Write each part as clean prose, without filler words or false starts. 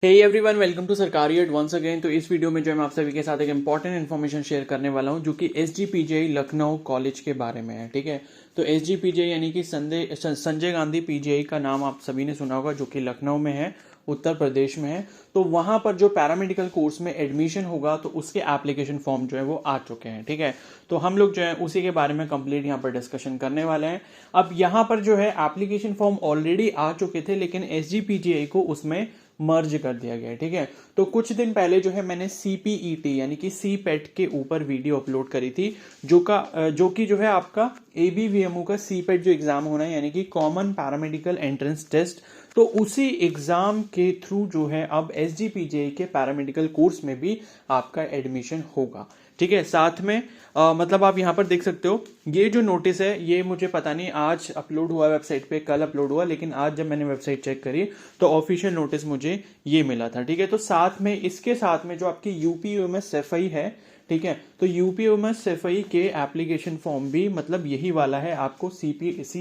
Hey everyone, welcome to सरकारी add once again. तो इस वीडियो में जो है मैं आप सभी के साथ एक इंपॉर्टेंट इन्फॉर्मेशन शेयर करने वाला हूं जो कि एसजीपीजीआई लखनऊ कॉलेज के बारे में है। ठीक है, तो एसजीपीजीआई यानी कि संजय गांधी पीजीआई का नाम आप सभी ने सुना होगा, जो कि लखनऊ में है, उत्तर प्रदेश में है। तो वहां पर जो पैरामेडिकल कोर्स में एडमिशन होगा तो उसके एप्लीकेशन फॉर्म जो है वो आ चुके हैं। ठीक है, तो हम लोग जो है उसी के बारे में कंप्लीट यहाँ पर डिस्कशन करने वाले हैं। अब यहाँ पर जो है एप्लीकेशन फॉर्म ऑलरेडी आ चुके थे, लेकिन एसजीपीजीआई को उसमें मर्ज कर दिया गया है। ठीक है, तो कुछ दिन पहले जो है मैंने सीपीईटी यानी कि सी पेट के ऊपर वीडियो अपलोड करी थी, जो कि जो है आपका एबीवीएमओ का सी पेट जो एग्जाम होना है यानी कि कॉमन पैरामेडिकल एंट्रेंस टेस्ट, तो उसी एग्जाम के थ्रू जो है अब एसजीपीजीआई के पैरामेडिकल कोर्स में भी आपका एडमिशन होगा। ठीक है, साथ में मतलब आप यहां पर देख सकते हो ये जो नोटिस है ये मुझे पता नहीं आज अपलोड हुआ वेबसाइट पे, कल अपलोड हुआ, लेकिन आज जब मैंने वेबसाइट चेक करी तो ऑफिशियल नोटिस मुझे ये मिला था। ठीक है, तो साथ में इसके साथ में जो आपकी यूपीयूएमएस एफआई है, ठीक है, तो यूपीयूएमएस एफआई के एप्लीकेशन फॉर्म भी मतलब यही वाला है, आपको सी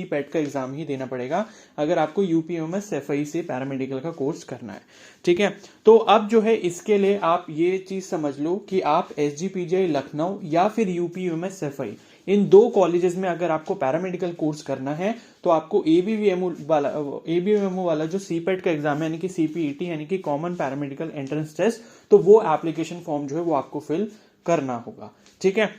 पेट का एग्जाम ही देना पड़ेगा अगर आपको यूपीयूएमएस एफआई से पैरामेडिकल का कोर्स करना है। ठीक है, तो अब जो है इसके लिए आप ये चीज समझ लो कि आप एसजीपीजीआई लखनऊ या फिर यूपीयूएमएस एफआई, इन दो कॉलेजेस में अगर आपको पैरामेडिकल कोर्स करना है तो आपको एबीवीएमओ वाला जो सीपेट का एग्जाम है यानी कि सीपीईटी यानी कि कॉमन पैरामेडिकल एंट्रेंस टेस्ट, तो वो एप्लीकेशन फॉर्म जो है वो आपको फिल करना होगा। ठीक है,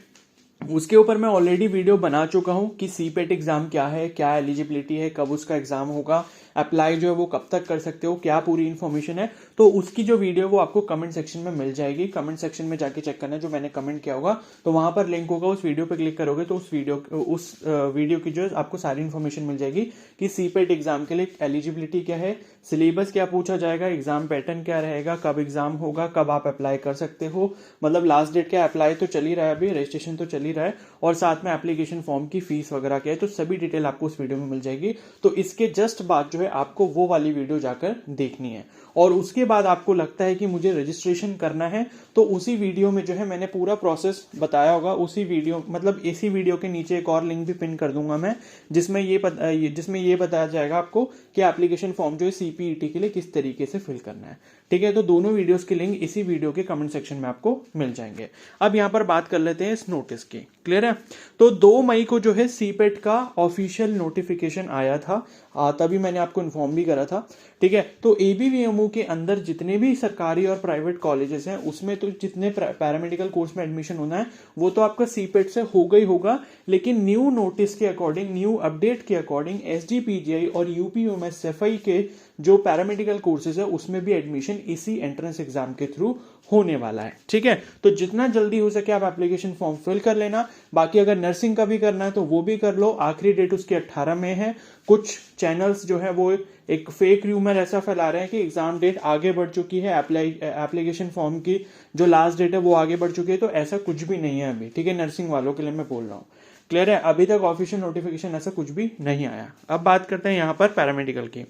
उसके ऊपर मैं ऑलरेडी वीडियो बना चुका हूं कि सीपेट एग्जाम क्या है, क्या एलिजिबिलिटी है, कब उसका एग्जाम होगा, अप्लाई जो है वो कब तक कर सकते हो, क्या पूरी इन्फॉर्मेशन है। तो उसकी जो वीडियो वो आपको कमेंट सेक्शन में मिल जाएगी। कमेंट सेक्शन में जाके चेक करना, जो मैंने कमेंट किया होगा तो वहां पर लिंक होगा, उस वीडियो पे क्लिक करोगे तो उस वीडियो की जो आपको सारी इन्फॉर्मेशन मिल जाएगी कि सीपेट एग्जाम के लिए एलिजिबिलिटी क्या है, सिलेबस क्या पूछा जाएगा, एग्जाम पैटर्न क्या रहेगा, कब एग्जाम होगा, कब आप अप्लाई कर सकते हो, मतलब लास्ट डेट क्या, अप्लाई तो चल ही रहा है, अभी रजिस्ट्रेशन तो चल ही रहा है, और साथ में एप्लीकेशन फॉर्म की फीस वगैरह क्या है, तो सभी डिटेल आपको उस वीडियो में मिल जाएगी। तो इसके जस्ट बाद जो है आपको वो वाली वीडियो जाकर देखनी है, और उसके बाद आपको लगता है कि मुझे रजिस्ट्रेशन करना है तो उसी वीडियो में जो है मैंने पूरा प्रोसेस बताया होगा, उसी वीडियो मतलब इसी वीडियो के नीचे एक और लिंक भी पिन कर दूंगा मैं, जिसमें ये बताया जाएगा आपको कि एप्लीकेशन फॉर्म जो है सीपीईटी के लिए किस तरीके से फिल करना है। ठीक है, तो दोनों वीडियोस के लिंक इसी वीडियो के कमेंट सेक्शन में आपको मिल जाएंगे। अब यहां पर बात कर लेते हैं इस नोटिस की। क्लियर है, तो 2 मई को जो है सीपेट का ऑफिशियल नोटिफिकेशन आया था, तभी मैंने आपको इन्फॉर्म भी करा था। ठीक है, तो एबीवीएमओ के अंदर जितने भी सरकारी और प्राइवेट कॉलेजेस हैं उसमें तो जितने पैरामेडिकल कोर्स में एडमिशन होना है वो तो आपका सीपेट से होगा ही होगा, लेकिन न्यू नोटिस के अकॉर्डिंग, न्यू अपडेट के अकॉर्डिंग एसजीपीजीआई और यूपीयूएमएस एफआई के जो पैरामेडिकल कोर्सेज है उसमें भी एडमिशन इसी एंट्रेंस एग्जाम के थ्रू होने वाला है। ठीक है, तो जितना जल्दी हो सके आप एप्लीकेशन फॉर्म फिल कर लेना। बाकी अगर नर्सिंग का भी करना है तो वो भी कर लो, आखिरी डेट उसकी 18 में है। कुछ चैनल्स जो है वो एक फेक र्यूमर ऐसा फैला रहे हैं कि एग्जाम डेट आगे बढ़ चुकी है, एप्लीकेशन फॉर्म की जो लास्ट डेट है वो आगे बढ़ चुकी है, तो ऐसा कुछ भी नहीं है अभी। ठीक है, नर्सिंग वालों के लिए मैं बोल रहा हूँ। क्लियर है, अभी तक ऑफिशियल नोटिफिकेशन ऐसा कुछ भी नहीं आया। अब बात करते हैं यहाँ पर पैरामेडिकल की।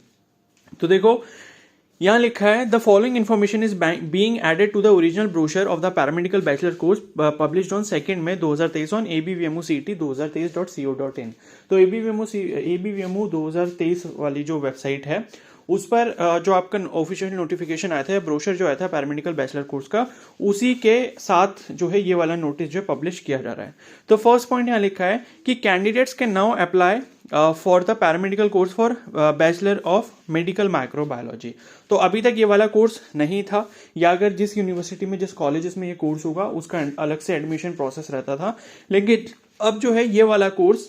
तो देखो यहां लिखा है, the following information is being added to the original brochure of the paramedical bachelor course published on 2 May 2023 on abvmoct 2023.co.in। तो एबीवीएमओ 2023 वाली जो वेबसाइट है उस पर जो आपका ऑफिशियल नोटिफिकेशन आया था, ब्रोशर जो आया था पैरामेडिकल बैचलर कोर्स का, उसी के साथ जो है ये वाला नोटिस जो पब्लिश किया जा रहा है। तो फर्स्ट पॉइंट यहाँ लिखा है कि candidates can now apply for the paramedical course for bachelor of medical microbiology. तो अभी तक ये वाला कोर्स नहीं था, या अगर जिस यूनिवर्सिटी में, जिस कॉलेजेस में ये कोर्स होगा उसका अलग से एडमिशन प्रोसेस रहता था, लेकिन अब जो है ये वाला कोर्स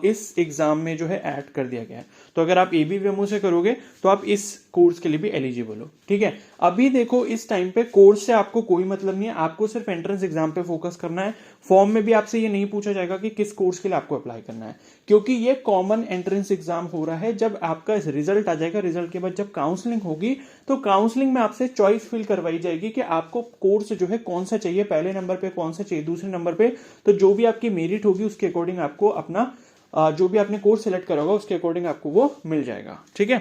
इस एग्जाम में जो है ऐड कर दिया गया है। तो अगर आप एबीवीएमओ से करोगे तो आप इस कोर्स के लिए भी एलिजिबल हो। ठीक है, अभी देखो इस टाइम पे कोर्स से आपको कोई मतलब नहीं है, आपको सिर्फ एंट्रेंस एग्जाम पे फोकस करना है। फॉर्म में भी आपसे ये नहीं पूछा जाएगा कि किस कोर्स के लिए आपको अप्लाई करना है, क्योंकि ये कॉमन एंट्रेंस एग्जाम हो रहा है। जब आपका रिजल्ट आ जाएगा, रिजल्ट के बाद जब काउंसलिंग होगी तो काउंसलिंग में आपसे चॉइस फिल करवाई जाएगी कि आपको कोर्स जो है कौन सा चाहिए, पहले नंबर पे कौन सा चाहिए, दूसरे नंबर पे। तो जो भी आपकी मेरिट होगी उसके अकॉर्डिंग आपको अपना जो भी आपने कोर्स सेलेक्ट करा होगा उसके अकॉर्डिंग आपको वो मिल जाएगा। ठीक है,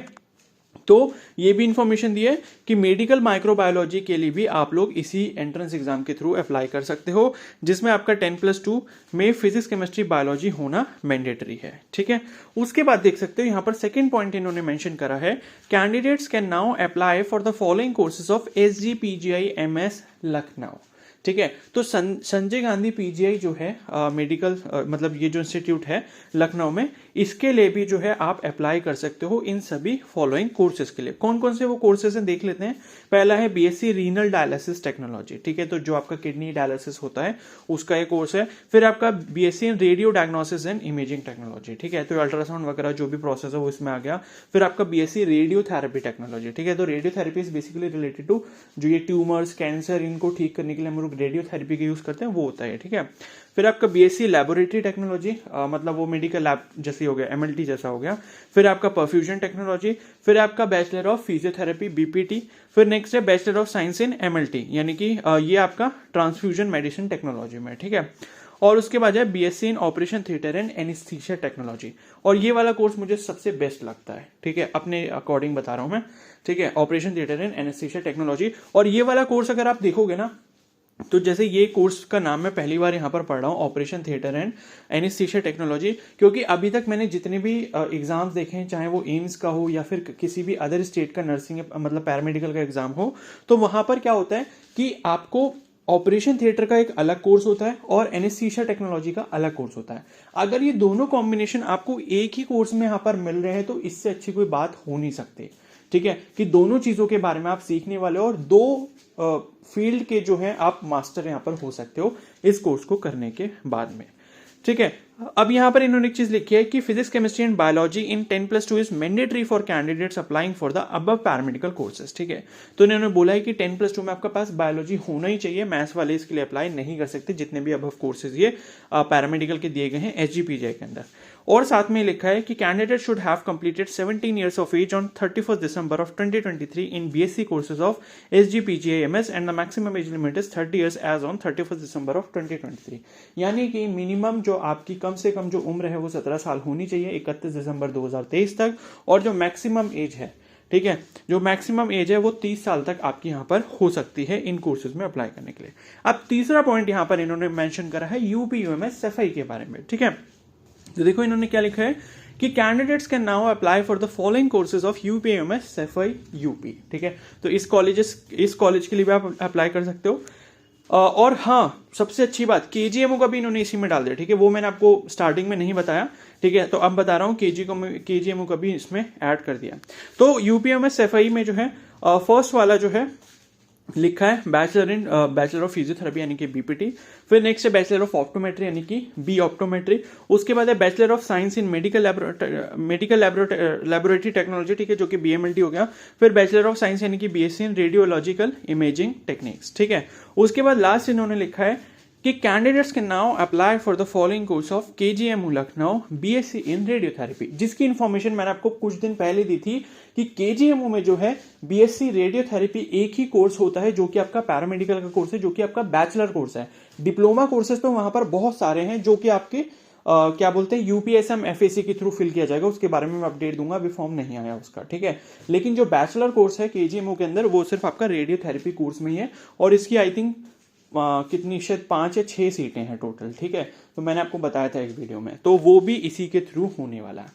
तो ये भी इंफॉर्मेशन दी है कि मेडिकल माइक्रोबायोलॉजी के लिए भी आप लोग इसी एंट्रेंस एग्जाम के थ्रू अप्लाई कर सकते हो, जिसमें आपका 10+2 में फिजिक्स केमिस्ट्री बायोलॉजी होना मैंडेटरी है। ठीक है, उसके बाद देख सकते हो यहाँ पर सेकंड पॉइंट इन्होंने मेंशन करा है, candidates can now apply for the following courses of SGPGI MS Lucknow. ठीक है, तो संजय गांधी पीजीआई जो है मेडिकल मतलब ये जो इंस्टीट्यूट है लखनऊ में, इसके लिए भी जो है आप अप्लाई कर सकते हो इन सभी फॉलोइंग कोर्सेज के लिए। कौन कौन से वो कोर्सेज हैं देख लेते हैं। पहला है बीएससी रीनल डायलिसिस टेक्नोलॉजी। ठीक है, तो जो आपका किडनी डायलिसिस होता है उसका एक कोर्स है। फिर आपका BSc in radio diagnosis and imaging technology. ठीक है, तो अल्ट्रासाउंड वगैरह जो भी प्रोसेस है वो इसमें आ गया। फिर आपका बीएससी रेडियोथेरेपी टेक्नोलॉजी। ठीक है, तो radiotherapy is basically related to जो ये ट्यूमर्स कैंसर इनको ठीक करने के लिए हम लोग रेडियोथेरेपी का यूज करते हैं वो होता है। ठीक है, फिर आपका बीएससी लैबोरेटरी टेक्नोलॉजी मतलब वो मेडिकल लैब जैसी हो गया, एमएलटी जैसा हो गया। फिर आपका परफ्यूजन टेक्नोलॉजी। फिर आपका बैचलर ऑफ फिजियोथेरेपी बीपीटी। फिर नेक्स्ट है bachelor of science in MLT, यानी कि ये आपका ट्रांसफ्यूजन मेडिसिन टेक्नोलॉजी में। ठीक है, और उसके बाद है BSc in operation theatre and anaesthesia technology, और ये वाला कोर्स मुझे सबसे बेस्ट लगता है। ठीक है, अपने अकॉर्डिंग बता रहा हूं मैं। ठीक है, operation theatre and anaesthesia technology, और ये वाला कोर्स अगर आप देखोगे ना, तो जैसे ये कोर्स का नाम मैं पहली बार यहाँ पर पढ़ रहा हूँ, operation theatre and anaesthesia technology, क्योंकि अभी तक मैंने जितने भी एग्जाम्स देखे हैं, चाहे वो एम्स का हो या फिर किसी भी अदर स्टेट का नर्सिंग मतलब पैरामेडिकल का एग्जाम हो, तो वहां पर क्या होता है कि आपको ऑपरेशन थिएटर का एक अलग कोर्स होता है और एनेस्थीसिया टेक्नोलॉजी का अलग कोर्स होता है। अगर ये दोनों कॉम्बिनेशन आपको एक ही कोर्स में यहाँ पर मिल रहे हैं तो इससे अच्छी कोई बात हो नहीं सकती। ठीक है, कि दोनों चीजों के बारे में आप सीखने वाले हो और दो फील्ड के जो है आप मास्टर यहां पर हो सकते हो इस कोर्स को करने के बाद में। ठीक है, अब यहां पर इन्होंने एक चीज लिखी है कि physics chemistry and biology in 10+2 is mandatory for candidates applying for the above paramedical courses. ठीक है, तो इन्होंने बोला है कि 10+2 में आपका पास बायोलॉजी होना ही चाहिए, मैथ्स वाले इसके लिए अप्लाई नहीं कर सकते, जितने भी अबव कोर्सेज ये पैरामेडिकल के दिए गए हैं एसजीपीजीआई के अंदर। और साथ में लिखा है कि candidate should have completed 17 years of age on 31st December of 2023 in BSc courses of SGPGI MS and the maximum age limit is 30 years as on 31st December of 2023। यानी कि मिनिमम जो आपकी कम से कम जो उम्र है वो 17 साल होनी चाहिए 31 दिसंबर 2023 तक, और जो मैक्सिमम एज है, ठीक है, जो मैक्सिमम एज है वो 30 साल तक आपकी यहां पर हो सकती है इन कोर्सेज में अप्लाई करने के लिए। अब तीसरा पॉइंट यहां पर इन्होंने मेंशन करा है यूपीयूएमएस सफाई के बारे में। ठीक है, तो देखो इन्होंने क्या लिखा है कि candidates can now apply for the following courses of UPUMS Saifai UP. ठीक है, तो इस कॉलेज के लिए भी आप अप्लाई कर सकते हो। और हाँ, सबसे अच्छी बात केजीएमओ का भी इन्होंने इसी में डाल दिया। ठीक है, वो मैंने आपको स्टार्टिंग में नहीं बताया। ठीक है, तो अब बता रहा हूँ केजीएमओ का भी इसमें ऐड कर दिया। तो यूपीयूएमएस सफाई में जो है फर्स्ट वाला जो है लिखा है बैचलर ऑफ फिजियोथेरेपी यानी कि बीपीटी। फिर नेक्स्ट है बैचलर ऑफ ऑप्टोमेट्री यानी कि बी ऑप्टोमेट्री। उसके बाद है bachelor of science in medical laboratory technology, ठीक है, जो कि बीएमएलटी हो गया। फिर बैचलर ऑफ साइंस यानी कि BSc in radiological imaging techniques. ठीक है, उसके बाद लास्ट इन्होंने लिखा है कि candidates can now apply for the following course of KGMU Lucknow BSc in radiotherapy, जिसकी इंफॉर्मेशन मैंने आपको कुछ दिन पहले दी थी कि केजीएमयू में जो है बीएससी रेडियोथेरेपी एक ही कोर्स होता है जो कि आपका पैरामेडिकल का कोर्स है, जो कि आपका बैचलर कोर्स है। डिप्लोमा कोर्सेज तो वहां पर बहुत सारे हैं जो कि आपके क्या बोलते हैं यूपीएसएम एफएसी के थ्रू फिल किया जाएगा, उसके बारे में मैं अपडेट दूंगा, अभी फॉर्म नहीं आया उसका। ठीक है, लेकिन जो बैचलर कोर्स है केजीएमयू के अंदर वो सिर्फ आपका रेडियोथेरेपी कोर्स में ही है, और इसकी आई थिंक कितनी शायद 5 या 6 सीटें हैं टोटल। ठीक है, तो मैंने आपको बताया था एक वीडियो में, तो वो भी इसी के थ्रू होने वाला है।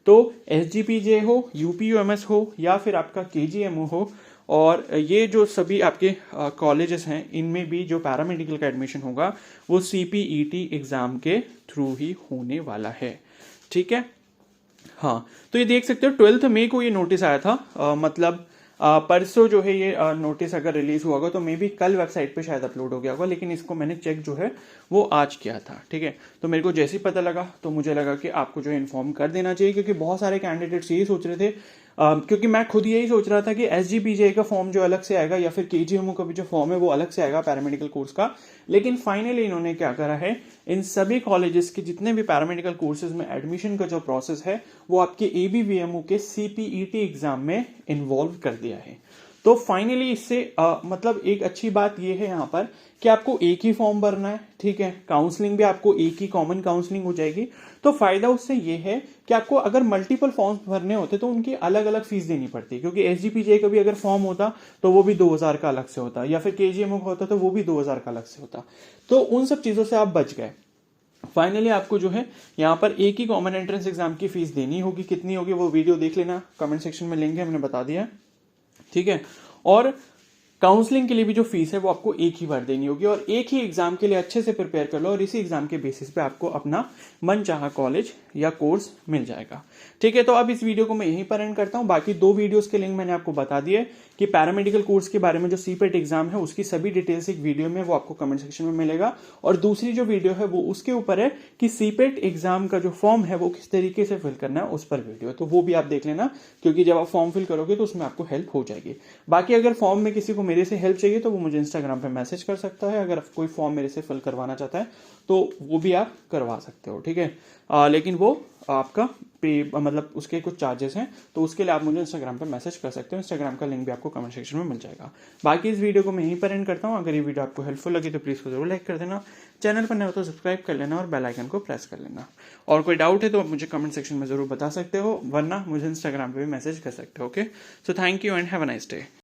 तो एसजीपीजे हो, यूपीयूएमएस हो या फिर आपका केजीएमओ हो, और ये जो सभी आपके कॉलेजेस हैं इनमें भी जो पैरामेडिकल का एडमिशन होगा वो सीपीईटी एग्जाम के थ्रू ही होने वाला है। ठीक है, हाँ, तो ये देख सकते हो 12 मई को ये नोटिस आया था, मतलब परसों जो है ये नोटिस अगर रिलीज हुआ होगा तो मे बी कल वेबसाइट पे शायद अपलोड हो गया होगा, लेकिन इसको मैंने चेक जो है वो आज किया था। ठीक है, तो मेरे को जैसे ही पता लगा तो मुझे लगा कि आपको जो है इन्फॉर्म कर देना चाहिए, क्योंकि बहुत सारे कैंडिडेट्स यही सोच रहे थे, क्योंकि मैं खुद यही सोच रहा था कि एसजीपीजे का फॉर्म जो अलग से आएगा या फिर केजीएमओ का भी जो फॉर्म है वो अलग से आएगा पैरामेडिकल कोर्स का, लेकिन फाइनली इन्होंने क्या करा है, इन सभी कॉलेजेस के जितने भी पैरामेडिकल कोर्सेज में एडमिशन का जो प्रोसेस है वो आपके एबीवीएमओ के सीपीईटी एग्जाम में इन्वॉल्व कर दिया है। तो फाइनली इससे मतलब एक अच्छी बात यह है यहाँ पर कि आपको एक ही फॉर्म भरना है, ठीक है, काउंसलिंग भी आपको एक ही कॉमन काउंसलिंग हो जाएगी। तो फायदा उससे ये है कि आपको अगर मल्टीपल फॉर्म्स भरने होते तो उनकी अलग अलग फीस देनी पड़ती, क्योंकि एसजीपीजे का भी अगर फॉर्म होता तो वो भी 2000 का अलग से होता, या फिर केजीएमओ का होता तो वो भी 2000 का अलग से होता। तो उन सब चीजों से आप बच गए। फाइनली आपको जो है यहाँ पर एक ही कॉमन एंट्रेंस एग्जाम की फीस देनी होगी। कितनी होगी वो वीडियो देख लेना, कमेंट सेक्शन में लिंक है, मैंने बता दिया, ठीक है। और काउंसलिंग के लिए भी जो फीस है वो आपको एक ही बार देनी होगी, और एक ही एग्जाम के लिए अच्छे से प्रिपेयर कर लो, और इसी एग्जाम के बेसिस पे आपको अपना मनचाहा कॉलेज या कोर्स मिल जाएगा, ठीक है। तो अब इस वीडियो को मैं यहीं पर एंड करता हूं। बाकी 2 वीडियोस के लिंक मैंने आपको बता दिए कि पैरामेडिकल कोर्स के बारे में जो सीपेट एग्जाम है उसकी सभी डिटेल्स एक वीडियो में वो आपको कमेंट सेक्शन में मिलेगा, और दूसरी जो वीडियो है वो उसके ऊपर है कि सीपेट एग्जाम का जो फॉर्म है वो किस तरीके से फिल करना है, उस पर वीडियो, तो वो भी आप देख लेना, क्योंकि जब आप फॉर्म फिल करोगे तो उसमें आपको हेल्प हो जाएगी। बाकी अगर फॉर्म में किसी को मेरे से हेल्प चाहिए तो वो मुझे इंस्टाग्राम पे मैसेज कर सकता है। अगर कोई फॉर्म मेरे से फिल करवाना चाहता है तो वो भी आप करवा सकते हो, ठीक है। लेकिन वो आपका पे मतलब उसके कुछ चार्जेस हैं, तो उसके लिए आप मुझे इंस्टाग्राम पे मैसेज कर सकते हो। इंस्टाग्राम का लिंक भी आपको कमेंट सेक्शन में मिल जाएगा। बाकी इस वीडियो को मैं यहीं पर एंड करता हूँ। अगर ये वीडियो आपको हेल्पफुल लगी तो प्लीज़ को जरूर लाइक कर देना, चैनल पर नए हो तो सब्सक्राइब कर लेना और बेल आइकन को प्रेस कर लेना। और कोई डाउट है तो आप मुझे कमेंट सेक्शन में जरूर बता सकते हो, वरना मुझे इंस्टाग्राम पे भी मैसेज कर सकते हो। Okay, so thank you and have a nice day.